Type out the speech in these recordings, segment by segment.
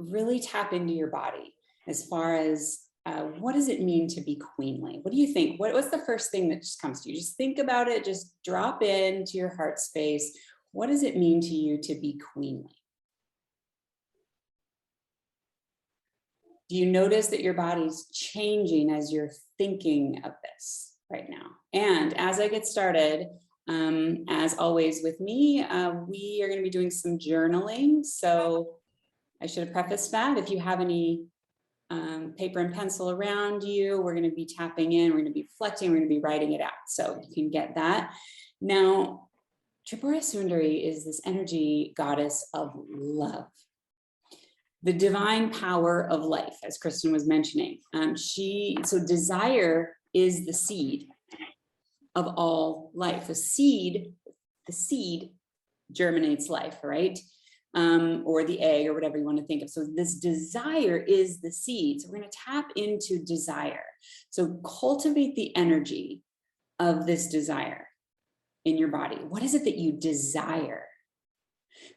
really tap into your body as far as what does it mean to be queenly? What do you think? What's the first thing that just comes to you? Just think about it. Just drop into your heart space. What does it mean to you to be queenly? Do you notice that your body's changing as you're thinking of this right now? And as I get started, as always with me, we are going to be doing some journaling. So I should have prefaced that. If you have any paper and pencil around you, we're going to be tapping in, we're going to be reflecting, we're going to be writing it out. So you can get that. Now, Tripura Sundari is this energy goddess of love, the divine power of life, as Kristen was mentioning. So desire is the seed of all life. The seed germinates life, right? Or the egg, or whatever you want to think of. So this desire is the seed. So we're going to tap into desire. So cultivate the energy of this desire in your body. What is it that you desire?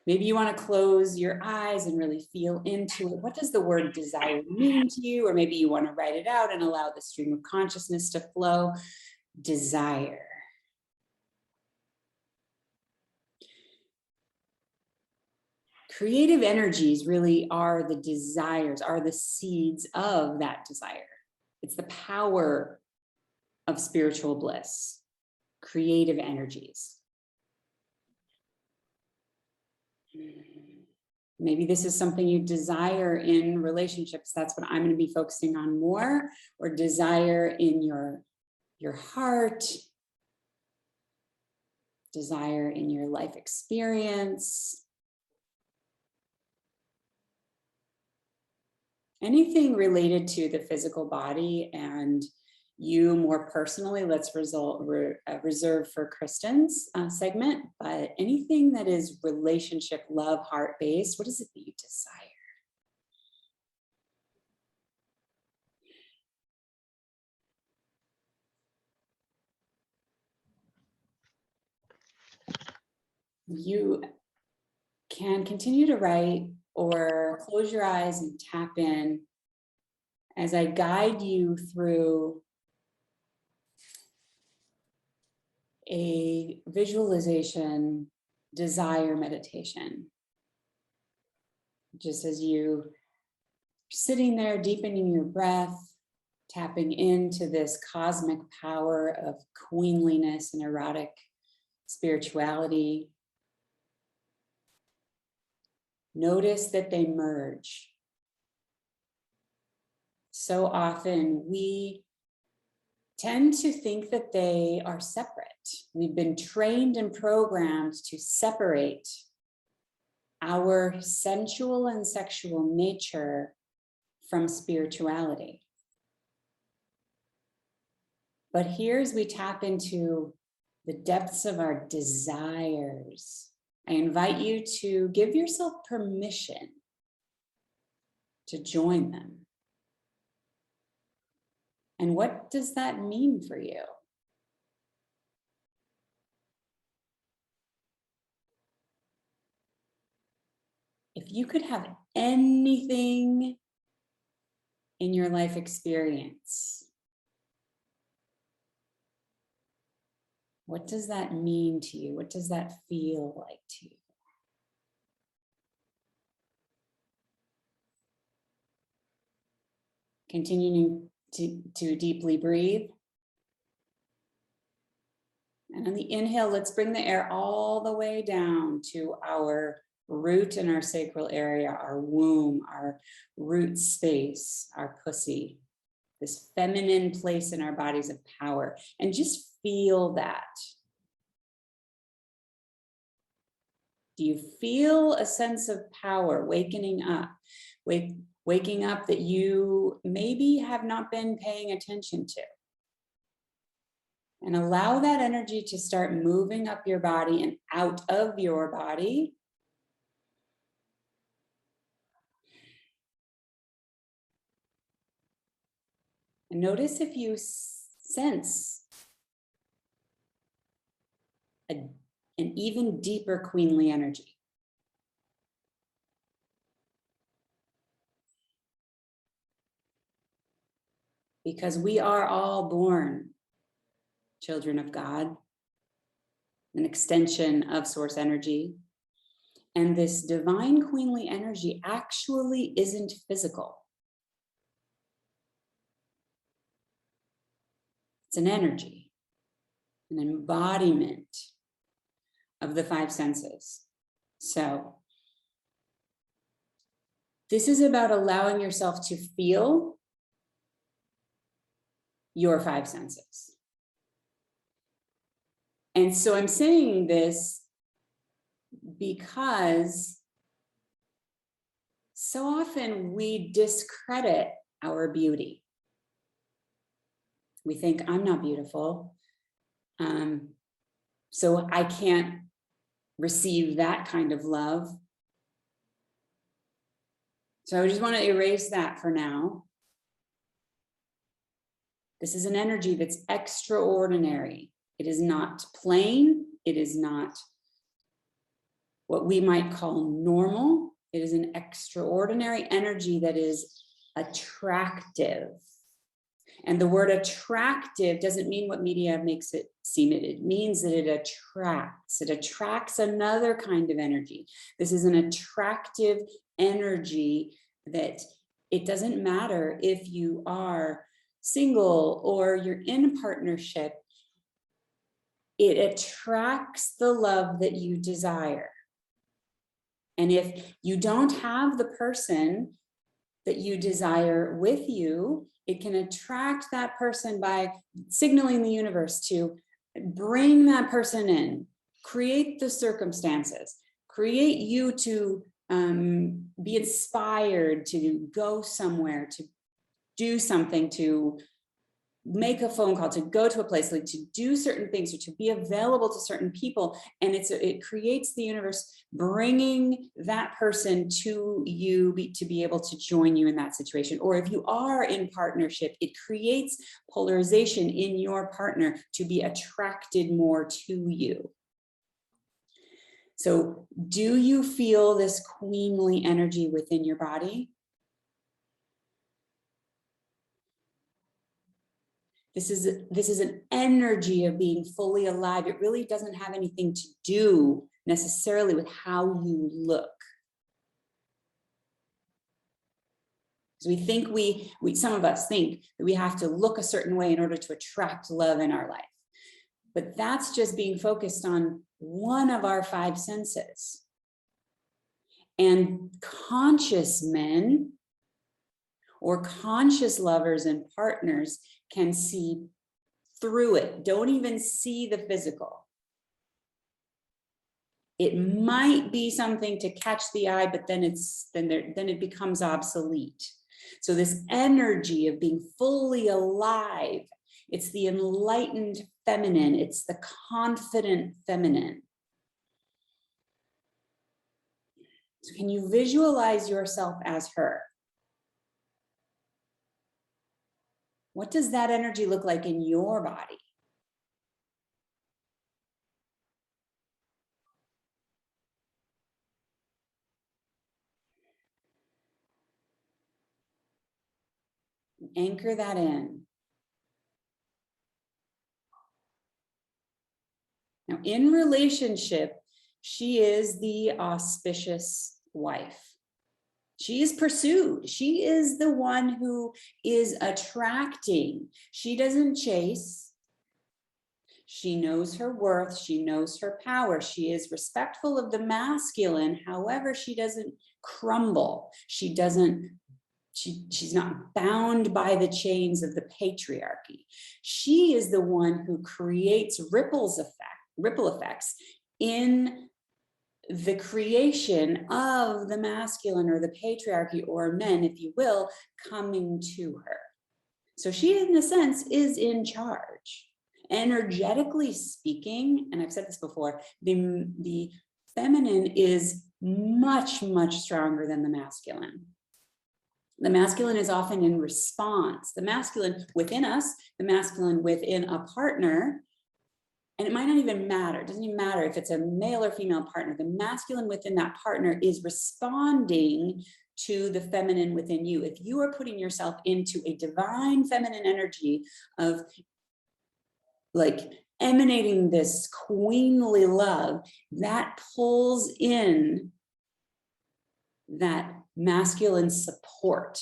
Maybe you want to close your eyes and really feel into it. What does the word desire mean to you? Or maybe you want to write it out and allow the stream of consciousness to flow. Desire. Creative energies really are the desires, are the seeds of that desire. It's the power of spiritual bliss, creative energies. Maybe this is something you desire in relationships. That's what I'm going to be focusing on more, or desire in your heart, desire in your life experience. Anything related to the physical body and you more personally, let's reserve for Kristen's segment, but anything that is relationship, love, heart-based, what is it that you desire? You can continue to write or close your eyes and tap in as I guide you through a visualization desire meditation. Just as you sitting there, deepening your breath, tapping into this cosmic power of queenliness and erotic spirituality. Notice that they merge. So often we tend to think that they are separate. We've been trained and programmed to separate our sensual and sexual nature from spirituality. But here, as we tap into the depths of our desires, I invite you to give yourself permission to join them. And what does that mean for you? If you could have anything in your life experience, what does that mean to you? What does that feel like to you? Continuing to deeply breathe. And on the inhale, let's bring the air all the way down to our root and our sacral area, our womb, our root space, our pussy, this feminine place in our bodies of power. And just feel that. Do you feel a sense of power waking up? Waking up that you maybe have not been paying attention to. And allow that energy to start moving up your body and out of your body. And notice if you sense an even deeper queenly energy. because we are all born children of God, an extension of source energy. And this divine queenly energy actually isn't physical. It's an energy, an embodiment of the five senses. So this is about allowing yourself to feel your five senses. And so I'm saying this because so often we discredit our beauty. We think, I'm not beautiful, so I can't receive that kind of love. So I just want to erase that for now. This is an energy that's extraordinary. It is not plain. It is not what we might call normal. It is an extraordinary energy that is attractive. And the word attractive doesn't mean what media makes it seem. It means that it attracts. It attracts another kind of energy. This is an attractive energy that it doesn't matter if you are single or you're in partnership. It attracts the love that you desire. And if you don't have the person that you desire with you, it can attract that person by signaling the universe to bring that person in, create the circumstances, create you to be inspired to go somewhere, to do something, to make a phone call, to go to a place, like to do certain things or to be available to certain people. And it creates the universe bringing that person to you to be able to join you in that situation. Or if you are in partnership, it creates polarization in your partner to be attracted more to you. So do you feel this queenly energy within your body? This is an energy of being fully alive. It really doesn't have anything to do necessarily with how you look. So we think some of us think that we have to look a certain way in order to attract love in our life. But that's just being focused on one of our five senses. And conscious men or conscious lovers and partners can see through it. Don't even see the physical. It might be something to catch the eye, but then it becomes obsolete. So this energy of being fully alive, it's the enlightened feminine, it's the confident feminine. So can you visualize yourself as her? What does that energy look like in your body? Anchor that in. Now, in relationship, she is the auspicious wife. She is pursued. She is the one who is attracting. She doesn't chase. She knows her worth. She knows her power. She is respectful of the masculine. However, she doesn't crumble. She's not bound by the chains of the patriarchy. She is the one who creates ripple effects in the creation of the masculine or the patriarchy or men, if you will, coming to her. So she, in a sense, is in charge. Energetically speaking, and I've said this before, the feminine is much, much stronger than the masculine. The masculine is often in response. The masculine within us, the masculine within a partner, and it might not even matter. It doesn't even matter if it's a male or female partner. The masculine within that partner is responding to the feminine within you. If you are putting yourself into a divine feminine energy of like emanating this queenly love, that pulls in that masculine support.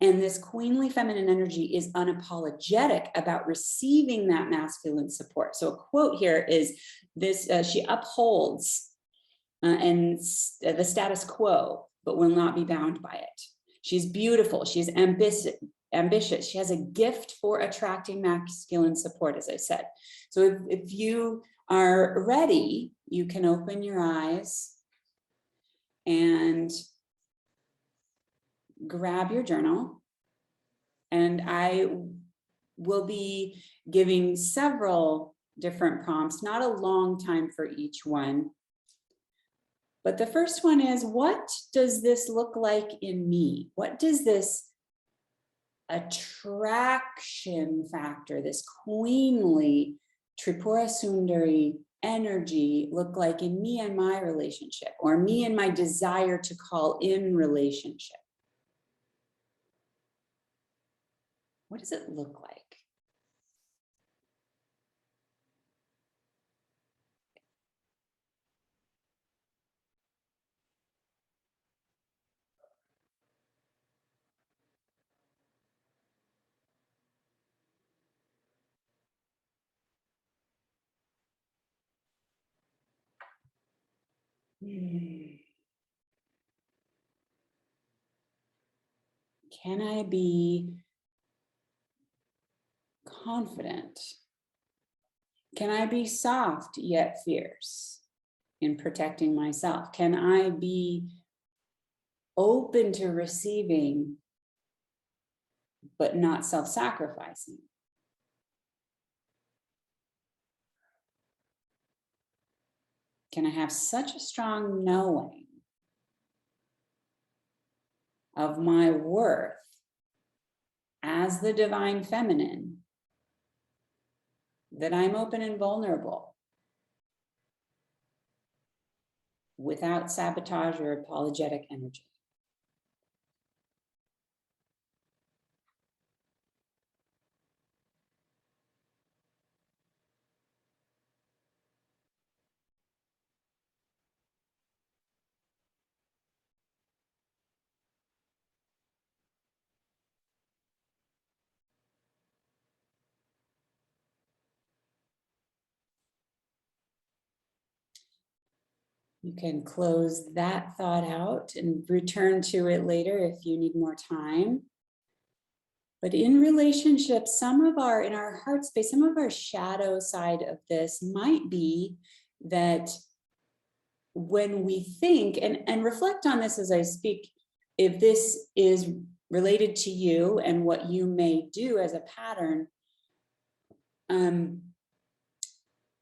And this queenly feminine energy is unapologetic about receiving that masculine support. So a quote here is this, she upholds and the status quo, but will not be bound by it. She's beautiful, she's ambitious. She has a gift for attracting masculine support, as I said. So if you are ready, you can open your eyes and grab your journal. And I will be giving several different prompts, not a long time for each one. But the first one is, what does this look like in me? What does this attraction factor, this queenly Tripura Sundari energy look like in me and my relationship, or me and my desire to call in relationship? What does it look like? Can I be confident? Can I be soft yet fierce in protecting myself? Can I be open to receiving but not self-sacrificing? Can I have such a strong knowing of my worth as the divine feminine that I'm open and vulnerable without sabotage or apologetic energy? You can close that thought out and return to it later if you need more time. But in relationships, in our heart space, some of our shadow side of this might be that when we think, and reflect on this as I speak, if this is related to you and what you may do as a pattern,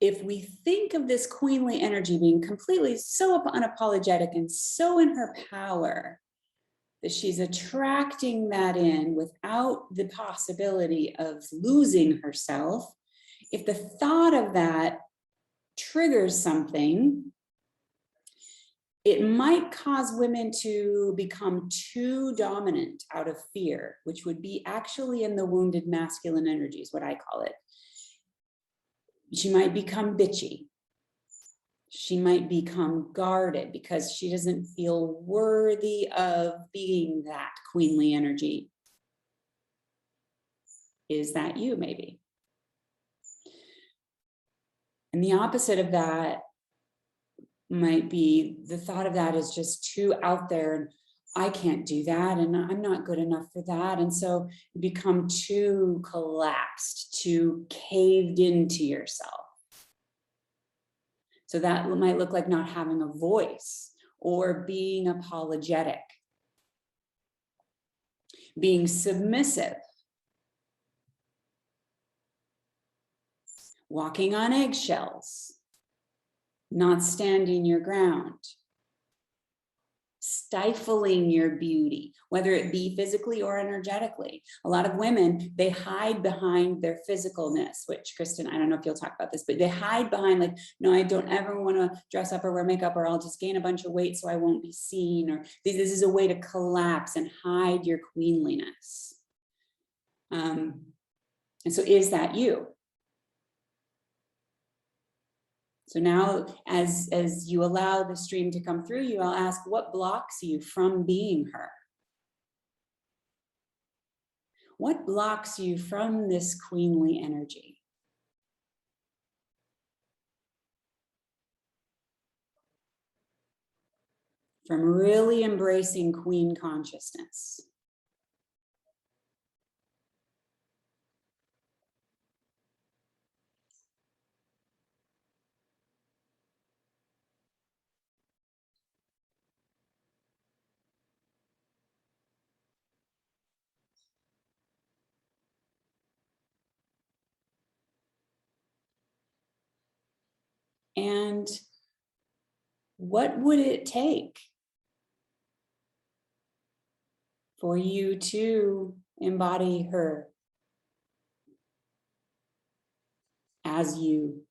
if we think of this queenly energy being completely so unapologetic and so in her power, that she's attracting that in without the possibility of losing herself, if the thought of that triggers something, it might cause women to become too dominant out of fear, which would be actually in the wounded masculine energy, is what I call it. She might become bitchy. She might become guarded because she doesn't feel worthy of being that queenly energy. Is that you, maybe? And the opposite of that might be the thought of that is just too out there, and I can't do that, and I'm not good enough for that. And so you become too collapsed, too caved into yourself. So that might look like not having a voice or being apologetic, being submissive, walking on eggshells, not standing your ground, stifling your beauty, whether it be physically or energetically. A lot of women, they hide behind their physicalness, which Kristen, I don't know if you'll talk about this, but they hide behind like, no, I don't ever want to dress up or wear makeup, or I'll just gain a bunch of weight so I won't be seen, or this is a way to collapse and hide your queenliness. And so is that you? So now as you allow the stream to come through you, I'll ask, what blocks you from being her? What blocks you from this queenly energy? From really embracing queen consciousness? And what would it take for you to embody her as you?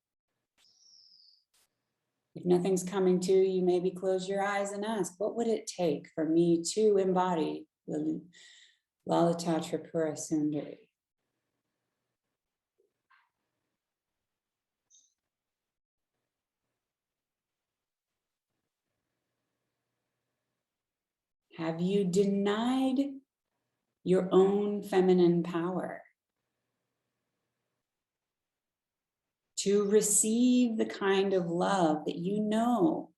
If nothing's coming to you, maybe close your eyes and ask, what would it take for me to embody Lalita Tripura Sundari? Have you denied your own feminine power to receive the kind of love that you know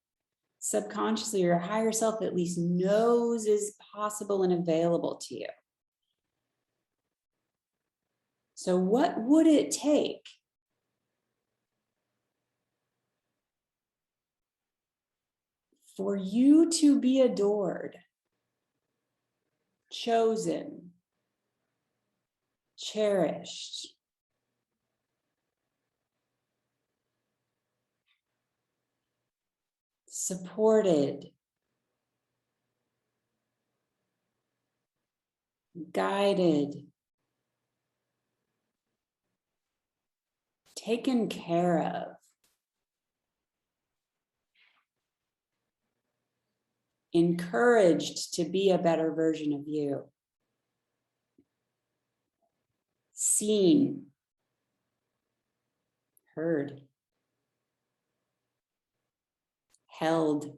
subconsciously, your higher self at least knows is possible and available to you? So what would it take for you to be adored, chosen, cherished, supported, guided, taken care of, encouraged to be a better version of you, seen, heard, held?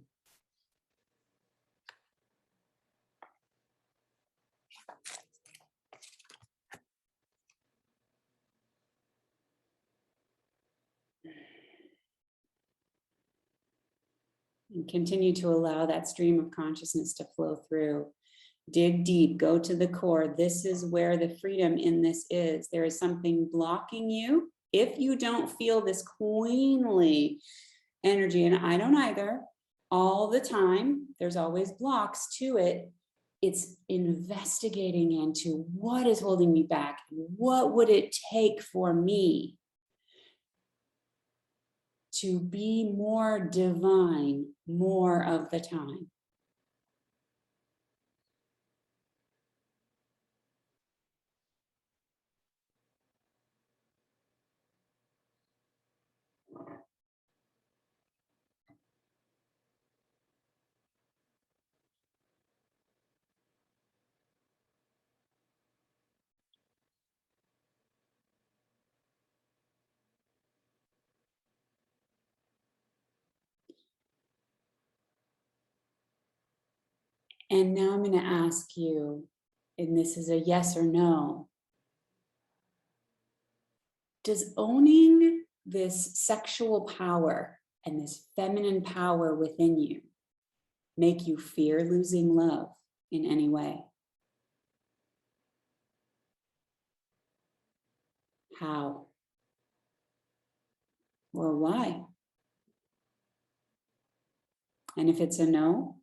And continue to allow that stream of consciousness to flow through. Dig deep, go to the core. This is where the freedom in this is. There is something blocking you. If you don't feel this queenly energy, and I don't either, all the time, there's always blocks to it. It's investigating into what is holding me back. What would it take for me to be more divine more of the time? And now I'm going to ask you, and this is a yes or no, does owning this sexual power and this feminine power within you make you fear losing love in any way? How? Or why? And if it's a no,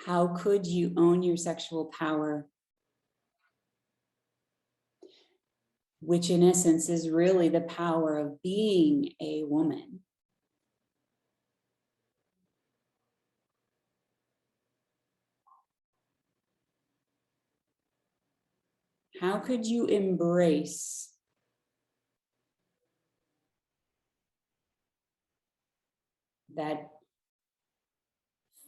how could you own your sexual power, which in essence is really the power of being a woman, How could you embrace that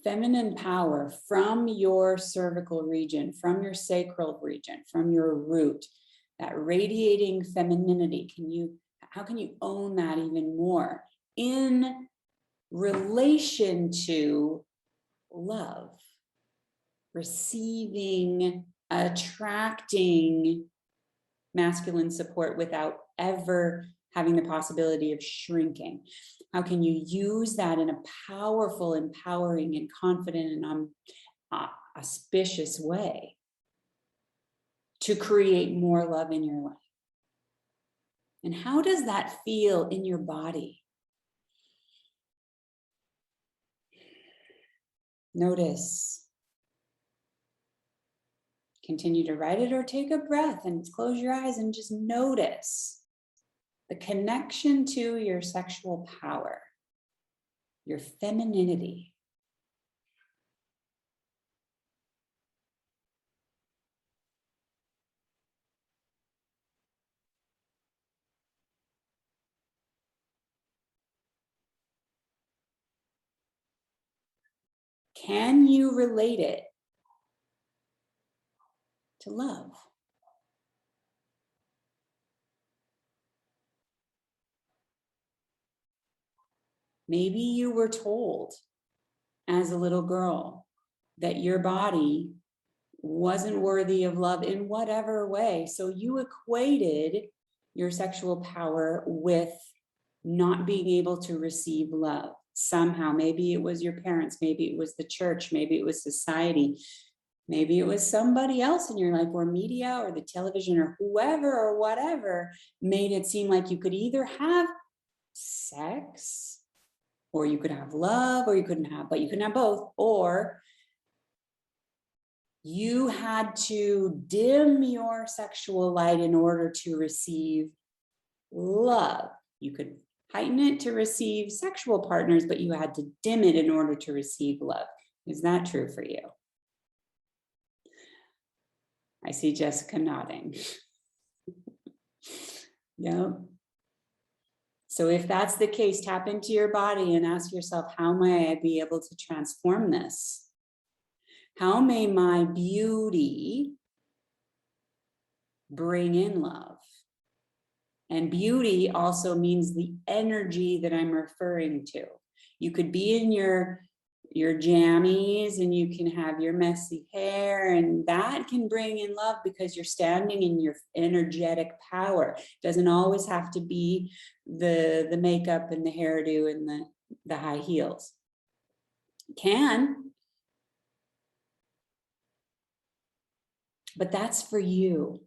feminine power from your cervical region, from your sacral region, from your root, that radiating femininity? How can you own that even more in relation to love, receiving, attracting masculine support without ever having the possibility of shrinking? How can you use that in a powerful, empowering, and confident and auspicious way to create more love in your life? And how does that feel in your body? Notice. Continue to write it or take a breath and close your eyes and just notice the connection to your sexual power, your femininity. Can you relate it to love? Maybe you were told as a little girl that your body wasn't worthy of love in whatever way. So you equated your sexual power with not being able to receive love somehow. Maybe it was your parents, maybe it was the church, maybe it was society, maybe it was somebody else in your life, or media or the television or whoever or whatever made it seem like you could either have sex or you could have love, or you couldn't have, but you couldn't have both, or you had to dim your sexual light in order to receive love. You could heighten it to receive sexual partners, but you had to dim it in order to receive love. Is that true for you? I see Jessica nodding. Yep. So if that's the case, tap into your body and ask yourself, how may I be able to transform this? How may my beauty bring in love? And beauty also means the energy that I'm referring to. You could be in your jammies and you can have your messy hair, and that can bring in love because you're standing in your energetic power. It doesn't always have to be the makeup and the hairdo and the high heels. It can, but that's for you.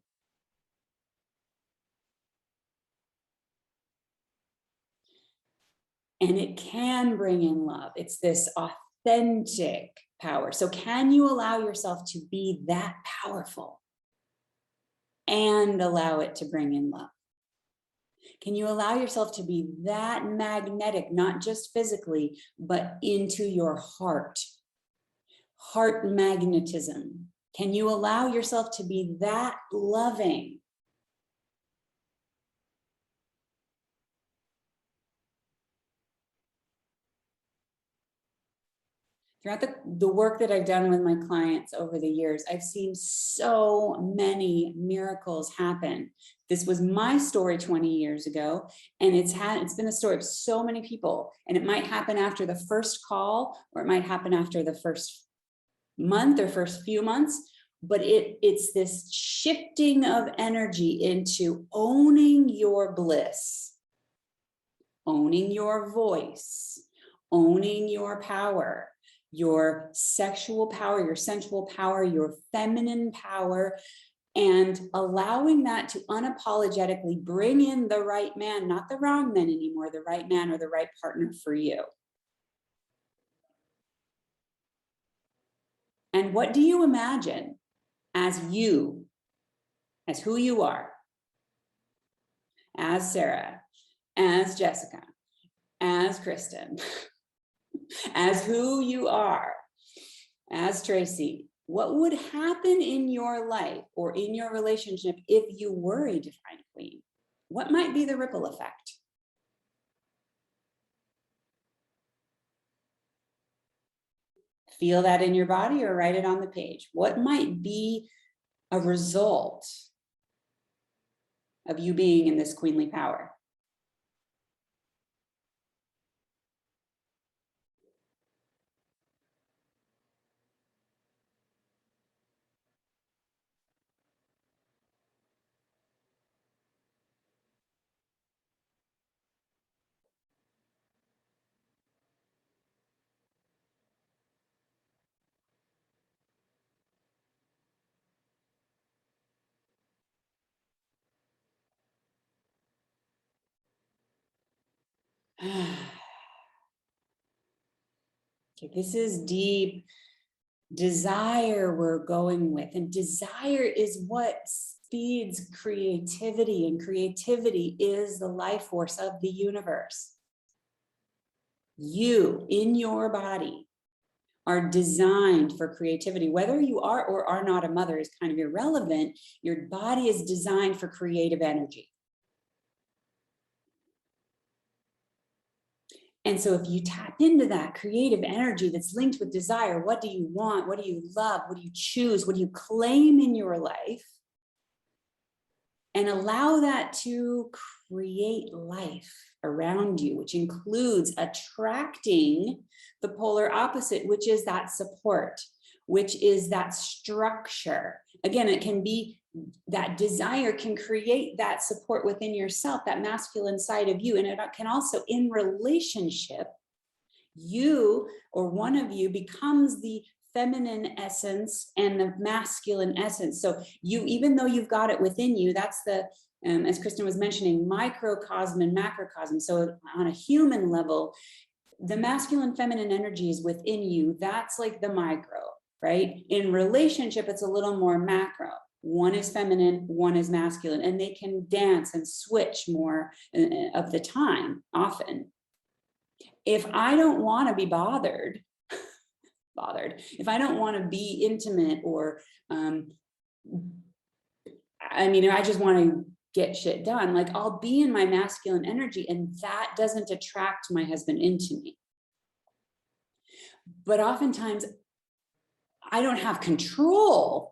And it can bring in love. It's this authentic power. So can you allow yourself to be that powerful and allow it to bring in love? Can you allow yourself to be that magnetic, not just physically, but into your heart? Heart magnetism. Can you allow yourself to be that loving? Throughout the work that I've done with my clients over the years, I've seen so many miracles happen. This was my story 20 years ago, and it's been the story of so many people. And it might happen after the first call, or it might happen after the first month or first few months, but it's this shifting of energy into owning your bliss, owning your voice, owning your power, your sexual power, your sensual power, your feminine power, and allowing that to unapologetically bring in the right man, not the wrong man anymore, the right man or the right partner for you. And what do you imagine as you, as who you are, as Sarah, as Jessica, as Kristen, as who you are, as Tracy, What would happen in your life or in your relationship if you were a divine queen? What might be the ripple effect? Feel that in your body or write it on the page. What might be a result of you being in this queenly power? Okay, this is deep desire we're going with, and desire is what speeds creativity, and creativity is the life force of the universe. You in your body are designed for creativity. Whether you are or are not a mother is kind of irrelevant. Your body is designed for creative energy. And so if you tap into that creative energy that's linked with desire, what do you want? What do you love? What do you choose? What do you claim in your life? And allow that to create life around you, which includes attracting the polar opposite, which is that support, which is that structure. Again, it can be that desire can create that support within yourself, that masculine side of you. And it can also, in relationship, you or one of you becomes the feminine essence and the masculine essence. So you, even though you've got it within you, that's the, as Kristen was mentioning, microcosm and macrocosm. So on a human level, the masculine feminine energy is within you. That's like the micro, right? In relationship, it's a little more macro. One is feminine, one is masculine, and they can dance and switch more of the time, often. If I don't want to be bothered, if I don't want to be intimate, or I mean, I just want to get shit done, like I'll be in my masculine energy, and that doesn't attract my husband into me. But oftentimes I don't have control,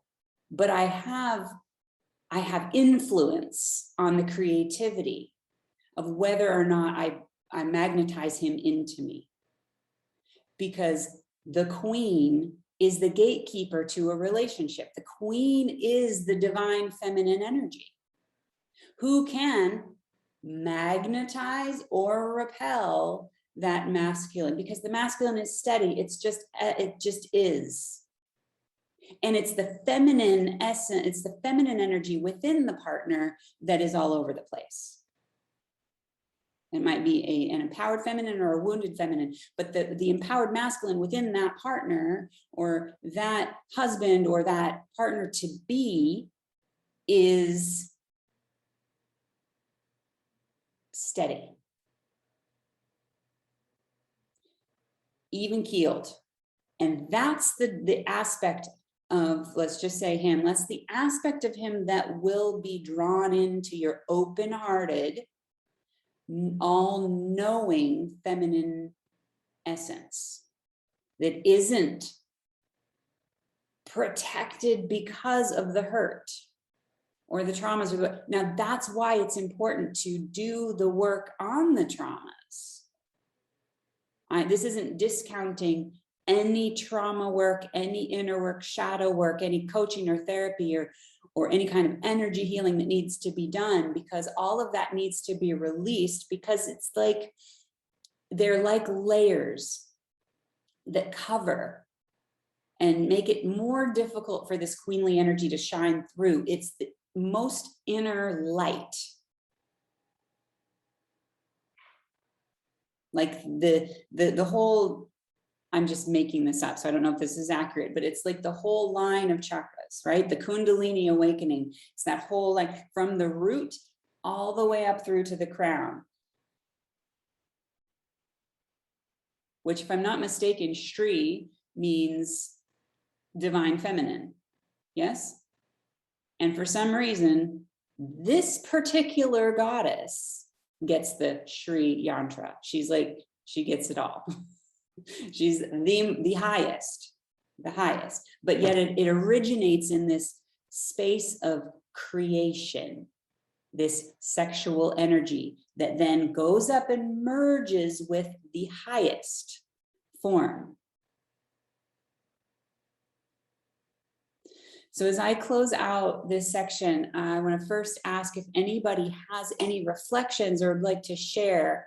but I have influence on the creativity of whether or not I magnetize him into me. Because the queen is the gatekeeper to a relationship. The queen is the divine feminine energy who can magnetize or repel that masculine, because the masculine is steady. It just is. And it's the feminine essence, it's the feminine energy within the partner that is all over the place. It might be an empowered feminine or a wounded feminine, but the empowered masculine within that partner or that husband or that partner to be is steady, even keeled. And that's the aspect of, let's just say him, that's the aspect of him that will be drawn into your open-hearted, all-knowing feminine essence that isn't protected because of the hurt or the traumas. Now, that's why it's important to do the work on the traumas. This isn't discounting any trauma work, any inner work, shadow work, any coaching or therapy or any kind of energy healing that needs to be done, because all of that needs to be released, because it's like, they're like layers that cover and make it more difficult for this queenly energy to shine through. It's the most inner light. Like the whole, I'm just making this up, so I don't know if this is accurate, but it's like the whole line of chakras, right? The Kundalini awakening. It's that whole, like from the root all the way up through to the crown. Which, if I'm not mistaken, Shri means divine feminine. Yes. And for some reason, this particular goddess gets the Shri yantra. She's like, she gets it all. She's the highest, but yet it originates in this space of creation, this sexual energy that then goes up and merges with the highest form. So as I close out this section, I want to first ask if anybody has any reflections or would like to share.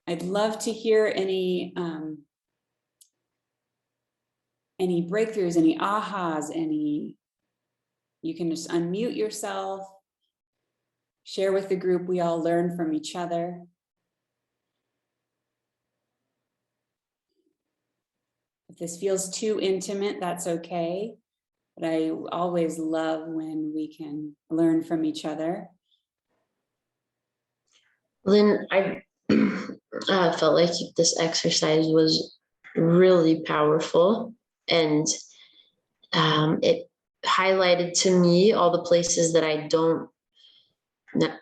I'd love to hear any breakthroughs, any ahas, you can just unmute yourself, share with the group. We all learn from each other. If this feels too intimate, that's okay. But I always love when we can learn from each other. Lynn, I felt like this exercise was really powerful, and it highlighted to me all the places that I don't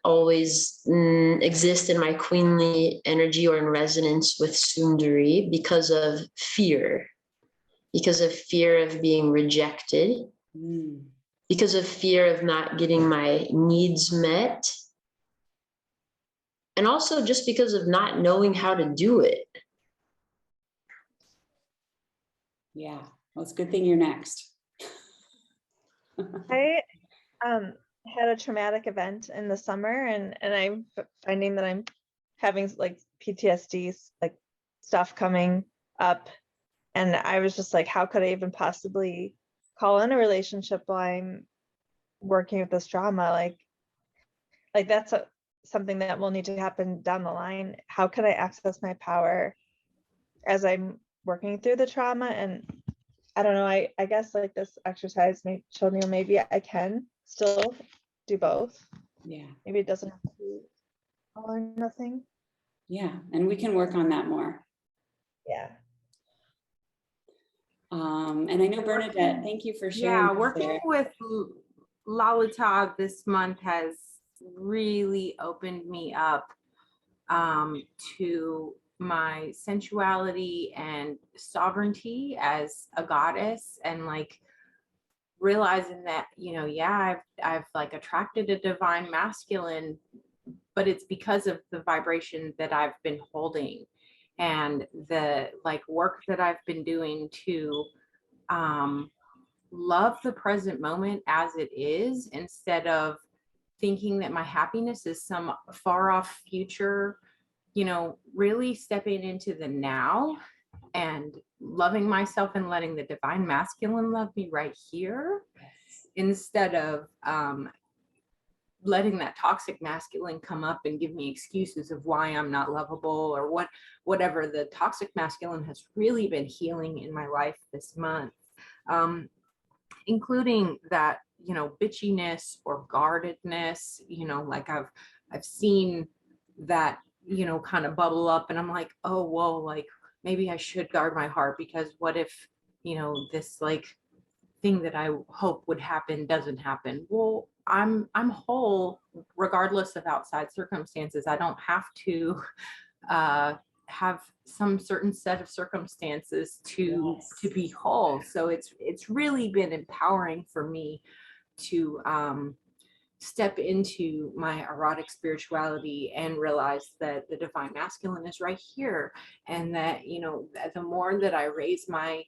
always exist in my queenly energy or in resonance with Sundari because of fear of being rejected, because of fear of not getting my needs met, and also just because of not knowing how to do it. Yeah, well, it's a good thing you're next. I had a traumatic event in the summer, and I'm finding that I'm having like PTSD like stuff coming up, and I was just like, how could I even possibly call in a relationship while I'm working with this trauma? Like that's something that will need to happen down the line. How can I access my power as I'm working through the trauma? And I don't know, I guess like this exercise showed me maybe I can still do both. Yeah. Maybe it doesn't have to be all or nothing. Yeah, and we can work on that more. Yeah. And I know Bernadette, thank you for sharing. Yeah, working with Lalita this month has really opened me up to my sensuality and sovereignty as a goddess, and like realizing that, you know, yeah, I've like attracted a divine masculine, but it's because of the vibration that I've been holding and the like work that I've been doing to love the present moment as it is, instead of thinking that my happiness is some far off future. You know, really stepping into the now and loving myself and letting the divine masculine love me right here, instead of letting that toxic masculine come up and give me excuses of why I'm not lovable or whatever. The toxic masculine has really been healing in my life this month, including that, you know, bitchiness or guardedness. You know, like I've seen that, you know, kind of bubble up, and I'm like, oh, whoa, like maybe I should guard my heart, because what if, you know, this like thing that I hope would happen doesn't happen? Well, I'm whole regardless of outside circumstances. I don't have to have some certain set of circumstances to be whole. So it's really been empowering for me to step into my erotic spirituality and realize that the divine masculine is right here, and that, you know, the more that I raise my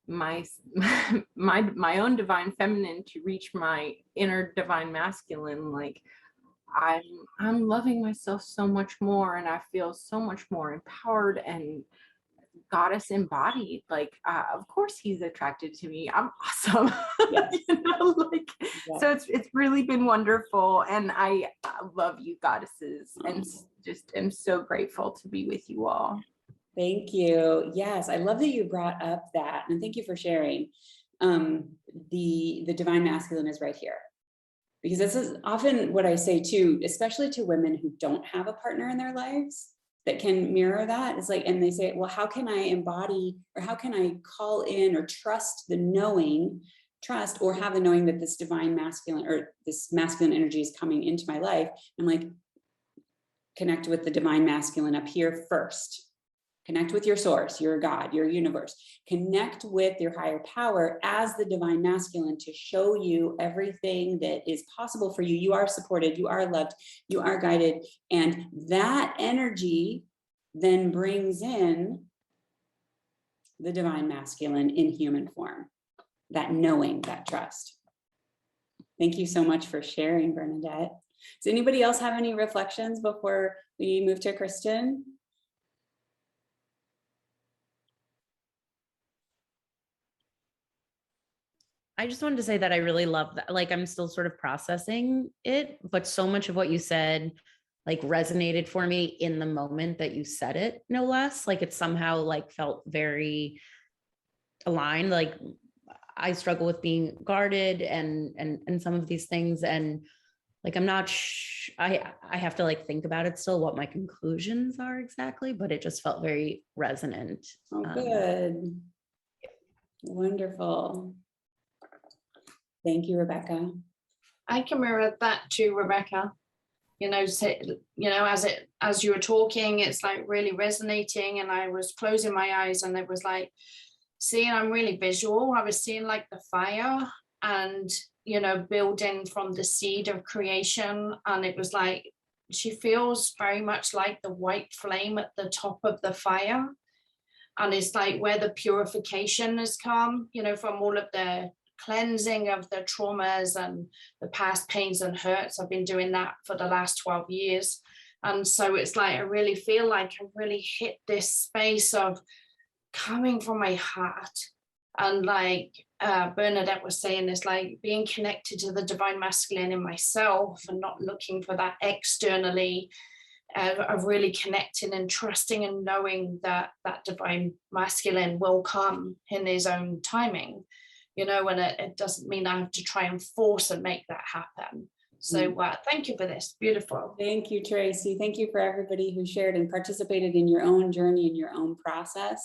own divine feminine to reach my inner divine masculine, like I'm loving myself so much more, and I feel so much more empowered and goddess embodied. Like of course he's attracted to me, I'm awesome. Yes. You know, like so it's really been wonderful, and I love you goddesses, and just am so grateful to be with you all. Thank you. Yes, I love that you brought up that, and thank you for sharing. The divine masculine is right here, because this is often what I say too, especially to women who don't have a partner in their lives. that can mirror that. It's like, and they say, well, how can I embody, or how can I call in or trust the knowing, trust or have the knowing that this divine masculine or this masculine energy is coming into my life? I'm like, connect with the divine masculine up here first. Connect with your source, your God, your universe. Connect with your higher power as the divine masculine to show you everything that is possible for you. You are supported, you are loved, you are guided. And that energy then brings in the divine masculine in human form. That knowing, that trust. Thank you so much for sharing, Bernadette. Does anybody else have any reflections before we move to Kristen? I just wanted to say that I really love that. Like, I'm still sort of processing it, but so much of what you said like resonated for me in the moment that you said it, no less. Like, it somehow like felt very aligned. Like, I struggle with being guarded and some of these things, and like I'm not I have to like think about it still, what my conclusions are exactly, but it just felt very resonant. Oh, good. Wonderful. Thank you, Rebecca. I can mirror that too, Rebecca. You know, as you were talking, it's like really resonating, and I was closing my eyes and it was like, seeing, I'm really visual. I was seeing like the fire and, you know, building from the seed of creation. And it was like, she feels very much like the white flame at the top of the fire. And it's like where the purification has come, you know, from all of the cleansing of the traumas and the past pains and hurts. I've been doing that for the last 12 years. And so it's like, I really feel like I really hit this space of coming from my heart. And like Bernadette was saying, it's like being connected to the divine masculine in myself and not looking for that externally, of really connecting and trusting and knowing that that divine masculine will come in his own timing, you know, and it doesn't mean I have to try and force and make that happen. So thank you for this. Beautiful. Thank you, Tracy. Thank you for everybody who shared and participated in your own journey and your own process.